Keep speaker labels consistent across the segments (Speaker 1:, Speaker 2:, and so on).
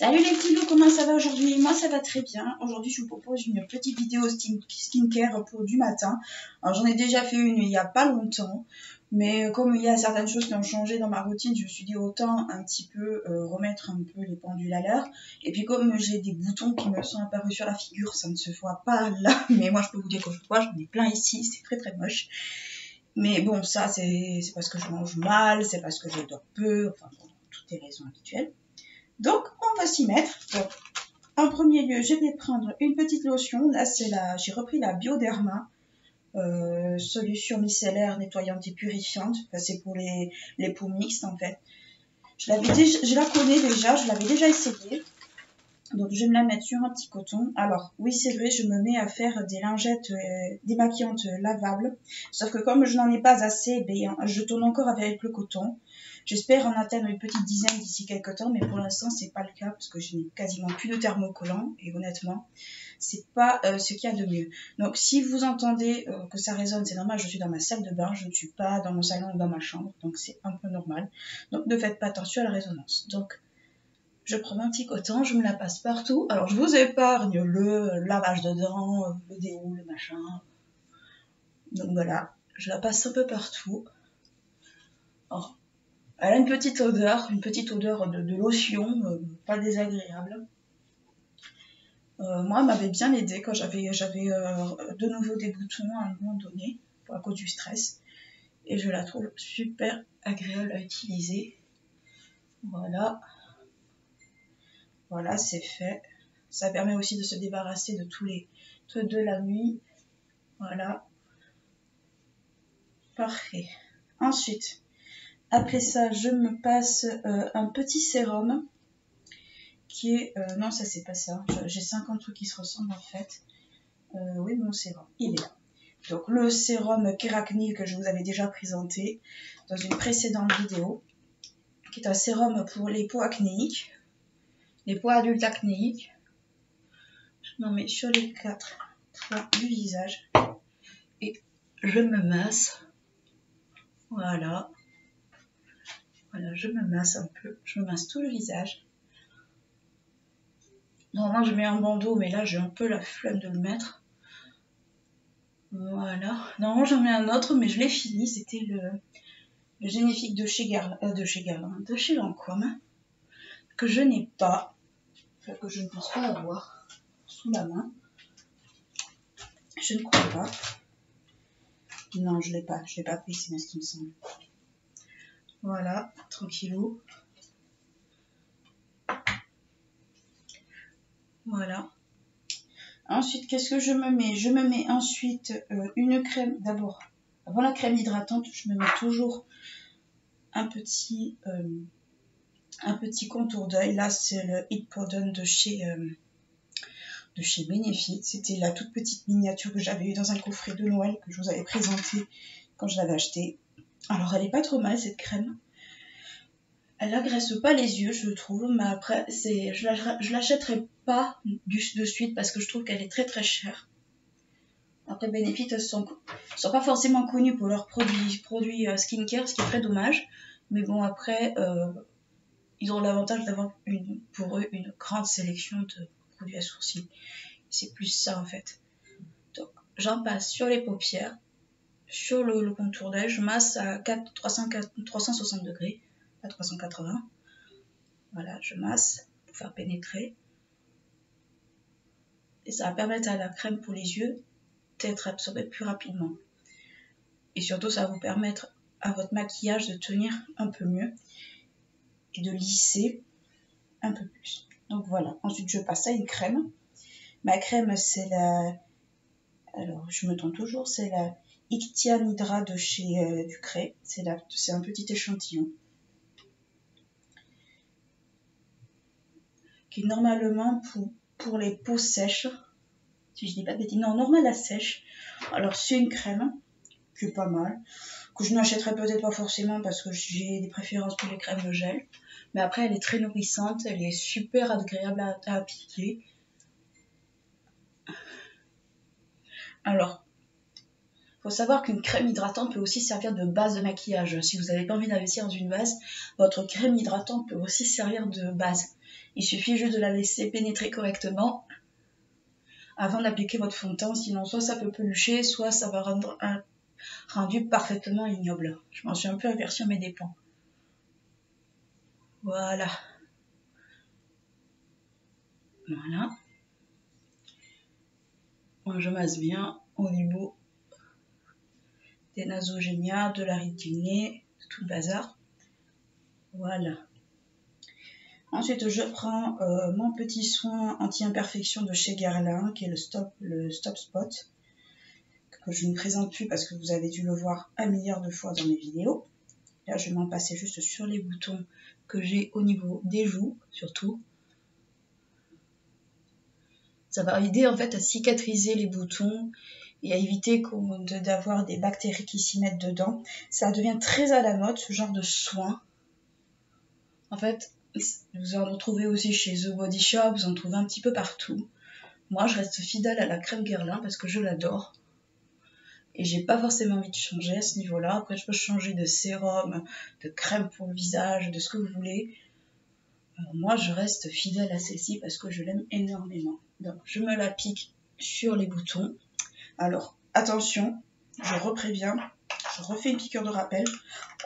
Speaker 1: Salut les petits loups, comment ça va aujourd'hui? Moi ça va très bien. Aujourd'hui je vous propose une petite vidéo skincare pour du matin. Alors j'en ai déjà fait une il n'y a pas longtemps, mais comme il y a certaines choses qui ont changé dans ma routine, je me suis dit autant un petit peu remettre un peu les pendules à l'heure. Et puis comme j'ai des boutons qui me sont apparus sur la figure, ça ne se voit pas là, mais moi je peux vous dire que je vois, j'en ai plein ici, c'est très très moche. Mais bon, ça c'est parce que je mange mal, c'est parce que je dors peu, enfin bon, toutes les raisons habituelles. Donc, on va s'y mettre. Donc, en premier lieu, je vais prendre une petite lotion. Là, j'ai repris la Bioderma, solution micellaire nettoyante et purifiante. Enfin, c'est pour les peaux mixtes, en fait. Je la connais déjà, je l'avais déjà essayée. Donc, je vais me la mettre sur un petit coton. Alors, oui, c'est vrai, je me mets à faire des lingettes démaquillantes lavables. Sauf que comme je n'en ai pas assez, je tourne encore avec le coton. J'espère en atteindre une petite dizaine d'ici quelques temps, mais pour l'instant, c'est pas le cas parce que je n'ai quasiment plus de thermocollants et honnêtement, c'est pas ce qu'il y a de mieux. Donc, si vous entendez que ça résonne, c'est normal, je suis dans ma salle de bain, je ne suis pas dans mon salon ou dans ma chambre, donc c'est un peu normal. Donc, ne faites pas attention à la résonance. Donc, je prends un petit coton, je me la passe partout. Alors, je vous épargne le lavage de dents, le déo, le machin. Donc voilà, je la passe un peu partout. Alors, elle a une petite odeur de lotion, pas désagréable. Moi, elle m'avait bien aidé quand j'avais de nouveau des boutons à un moment donné, à cause du stress. Et je la trouve super agréable à utiliser. Voilà. Voilà, c'est fait. Ça permet aussi de se débarrasser de tous les trucs de la nuit. Voilà. Parfait. Ensuite, après ça, je me passe un petit sérum qui est... non, ça c'est pas ça. J'ai 50 trucs qui se ressemblent en fait. Oui, mon sérum, il est là. Donc le sérum Keracknil que je vous avais déjà présenté dans une précédente vidéo, qui est un sérum pour les peaux acnéiques, les peaux adultes acnéiques. Je m'en mets sur les 4 points du visage et je me masse. Voilà. Voilà, je me masse un peu. Je me masse tout le visage. Normalement, je mets un bandeau, mais là, j'ai un peu la flemme de le mettre. Voilà. Normalement, j'en mets un autre, mais je l'ai fini. C'était le Génifique de chez de chez Lancôme, que je n'ai pas, enfin, que je ne pense pas avoir sous la main. Je ne crois pas. Non, je l'ai pas pris, c'est bien ce qui me semble. Voilà, tranquillou. Voilà. Ensuite, qu'est-ce que je me mets? Je me mets ensuite une crème. D'abord, avant la crème hydratante, je me mets toujours un petit contour d'œil. Là, c'est le Hit Powder de chez Benefit. C'était la toute petite miniature que j'avais eue dans un coffret de Noël que je vous avais présenté quand je l'avais acheté. Alors, elle est pas trop mal cette crème. Elle n'agresse pas les yeux, je trouve, mais après, je l'achèterai pas de suite parce que je trouve qu'elle est très très chère. Après, Benefit sont pas forcément connus pour leurs produits skincare, ce qui est très dommage. Mais bon, après, ils ont l'avantage d'avoir pour eux une grande sélection de produits à sourcils. C'est plus ça en fait. Donc, j'en passe sur les paupières, sur le contour d'œil, je masse à 360 degrés, à 380. Voilà, je masse pour faire pénétrer. Et ça va permettre à la crème pour les yeux d'être absorbée plus rapidement. Et surtout, ça va vous permettre à votre maquillage de tenir un peu mieux et de lisser un peu plus. Donc voilà, ensuite je passe à une crème. Ma crème, c'est la... Alors, je me trompe toujours, c'est la Ictian Hydra de chez Ducré. C'est un petit échantillon. Qui est normalement pour les peaux sèches. Si je dis pas de bêtises. Non, normal à sèche. Alors, c'est une crème qui est pas mal. Que je n'achèterai peut-être pas forcément parce que j'ai des préférences pour les crèmes de gel. Mais après, elle est très nourrissante. Elle est super agréable à appliquer. Alors, il faut savoir qu'une crème hydratante peut aussi servir de base de maquillage. Si vous n'avez pas envie d'investir dans une base, votre crème hydratante peut aussi servir de base. Il suffit juste de la laisser pénétrer correctement avant d'appliquer votre fond de teint, sinon soit ça peut pelucher, soit ça va rendre un rendu parfaitement ignoble. Je m'en suis un peu aperçue à mes dépens. Voilà. Voilà. Moi, je masse bien au niveau des nasogénias, de l'arête du nez, de tout le bazar. Voilà. Ensuite, je prends mon petit soin anti-imperfection de chez Guerlain, qui est le Stop Spot, que je ne présente plus parce que vous avez dû le voir un milliard de fois dans mes vidéos. Là, je vais m'en passer juste sur les boutons que j'ai au niveau des joues, surtout. Ça va aider en fait à cicatriser les boutons et à éviter d'avoir des bactéries qui s'y mettent dedans. Ça devient très à la mode, ce genre de soin. En fait, vous en retrouvez aussi chez The Body Shop, vous en trouvez un petit peu partout. Moi, je reste fidèle à la crème Guerlain parce que je l'adore. Et j'ai pas forcément envie de changer à ce niveau-là. Après, je peux changer de sérum, de crème pour le visage, de ce que vous voulez. Alors moi, je reste fidèle à celle-ci parce que je l'aime énormément. Donc, je me l'applique sur les boutons. Alors, attention, je repréviens, je refais une piqûre de rappel.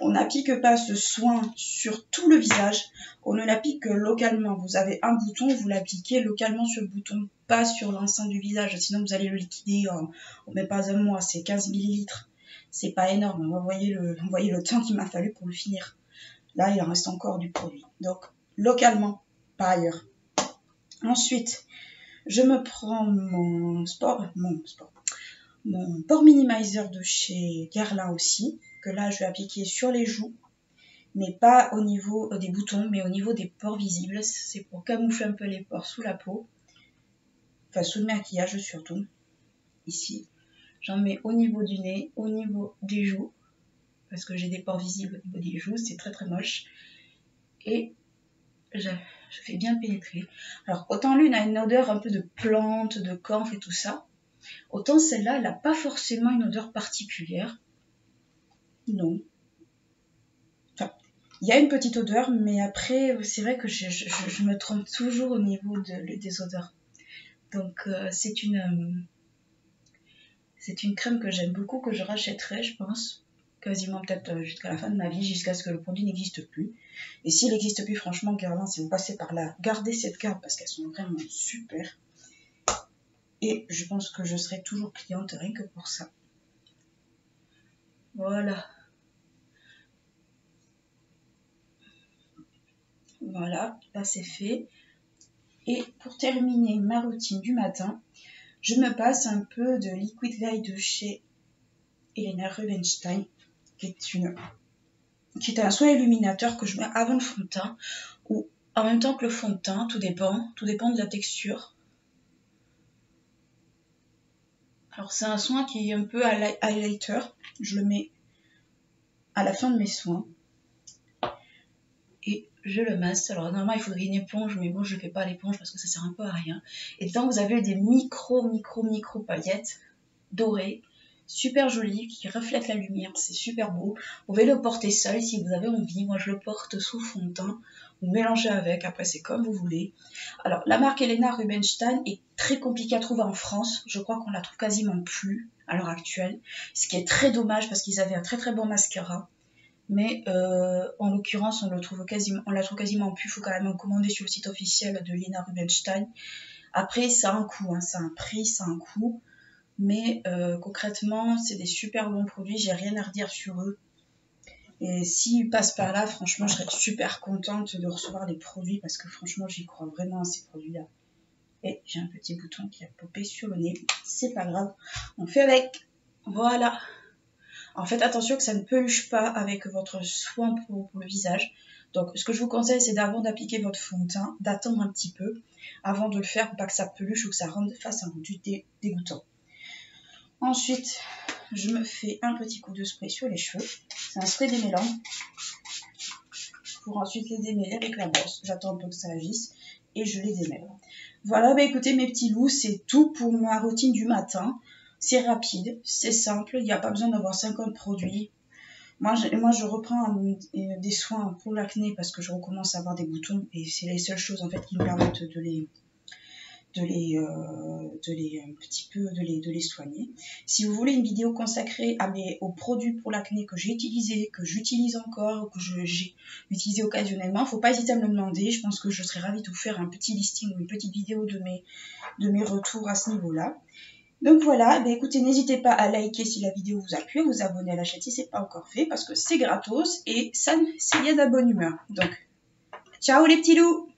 Speaker 1: On n'applique pas ce soin sur tout le visage. On ne l'applique que localement. Vous avez un bouton, vous l'appliquez localement sur le bouton, pas sur l'ensemble du visage. Sinon, vous allez le liquider en même pas un mois. C'est 15 ml. C'est pas énorme. Vous voyez le temps qu'il m'a fallu pour le finir. Là, il en reste encore du produit. Donc, localement, pas ailleurs. Ensuite, je me prends mon pore minimizer de chez Guerlain aussi, que là, je vais appliquer sur les joues, mais pas au niveau des boutons, mais au niveau des pores visibles. C'est pour camoufler un peu les pores sous la peau, enfin sous le maquillage surtout. Ici, j'en mets au niveau du nez, au niveau des joues, parce que j'ai des pores visibles au niveau des joues, c'est très très moche. Et je fais bien pénétrer. Alors, autant l'une a une odeur un peu de plante, de camphre et tout ça, autant celle-là, elle n'a pas forcément une odeur particulière. Non. Enfin, il y a une petite odeur, mais après, c'est vrai que je me trompe toujours au niveau des odeurs. Donc, c'est une crème que j'aime beaucoup, que je rachèterai, je pense, quasiment peut-être jusqu'à la fin de ma vie, jusqu'à ce que le produit n'existe plus. Et s'il n'existe plus, franchement, Guerlain, si vous passez par là, gardez cette carte parce qu'elles sont vraiment super. Et je pense que je serai toujours cliente rien que pour ça. Voilà. Voilà, là c'est fait. Et pour terminer ma routine du matin, je me passe un peu de Liquid Light de chez Helena Rubinstein, qui est un soin illuminateur que je mets avant le fond de teint, ou en même temps que le fond de teint, tout dépend de la texture. Alors c'est un soin qui est un peu highlighter, je le mets à la fin de mes soins. Et je le masse. Alors normalement il faudrait une éponge, mais bon je ne fais pas l'éponge parce que ça sert un peu à rien. Et tant que vous avez des micro paillettes dorées, super jolies, qui reflètent la lumière, c'est super beau. Vous pouvez le porter seul si vous avez envie. Moi je le porte sous fond de teint, ou mélangez avec, après c'est comme vous voulez. Alors la marque Helena Rubinstein est très compliquée à trouver en France. Je crois qu'on la trouve quasiment plus à l'heure actuelle, ce qui est très dommage parce qu'ils avaient un très très bon mascara. Mais en l'occurrence, on la trouve quasiment plus. Il faut quand même en commander sur le site officiel de Helena Rubinstein. Après, ça a un coût, hein, ça a un prix, ça a un coût. Mais concrètement, c'est des super bons produits. J'ai rien à redire sur eux. Et s'ils passent par là, franchement, je serais super contente de recevoir des produits parce que franchement, j'y crois vraiment à ces produits-là. Et j'ai un petit bouton qui a popé sur le nez. C'est pas grave. On fait avec. Voilà. En fait, attention que ça ne peluche pas avec votre soin pour le visage. Donc, ce que je vous conseille, c'est d'avant d'appliquer votre fond de teint, d'attendre un petit peu avant de le faire pour pas que ça peluche ou que ça fasse un rendu dégoûtant. Ensuite, je me fais un petit coup de spray sur les cheveux. C'est un spray démêlant pour ensuite les démêler avec la brosse. J'attends un peu que ça agisse et je les démêle. Voilà, bah écoutez mes petits loups, c'est tout pour ma routine du matin. C'est rapide, c'est simple, il n'y a pas besoin d'avoir 50 produits.
Speaker 2: Moi, je reprends des soins pour l'acné parce que je recommence à avoir des boutons et c'est les seules choses en fait qui me permettent de les un petit peu de les soigner. Si vous voulez une vidéo consacrée aux produits pour l'acné que j'ai utilisés, que j'utilise encore, que j'ai utilisé occasionnellement, il ne faut pas hésiter à me le demander. Je pense que je serais ravie de vous faire un petit listing ou une petite vidéo de mes retours à ce niveau-là. Donc voilà, écoutez, n'hésitez pas à liker si la vidéo vous a plu, à vous abonner à la chaîne si ce n'est pas encore fait, parce que c'est gratos et ça y a de la bonne humeur. Donc, ciao les petits loups!